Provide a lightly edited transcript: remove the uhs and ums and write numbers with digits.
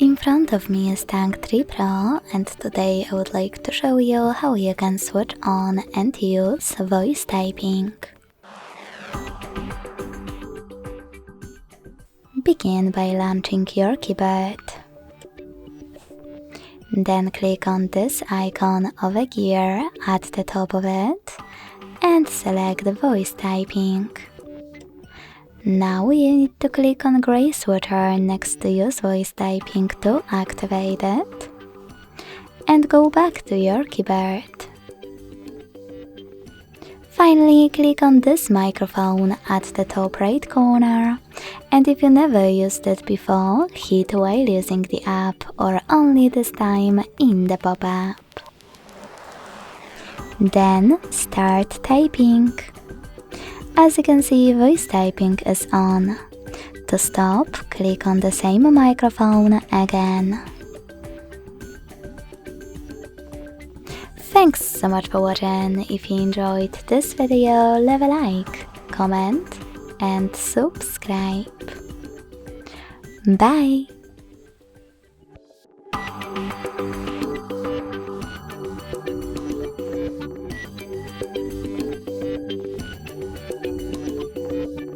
In front of me is Tank 3 Pro, and today I would like to show you how you can switch on and use voice typing. Begin by launching your keyboard. Then click on this icon over here at the top of it and select voice typing. Now you need to click on gray switcher next to use voice typing to activate it, and go back to your keyboard. Finally, click on this microphone at the top right corner, and if you never used it before, hit while using the app or only this time in the pop-up. Then start typing. As you can see, voice typing is on. To stop, click on the same microphone again. Thanks so much for watching. If you enjoyed this video, leave a like, comment and subscribe. Bye!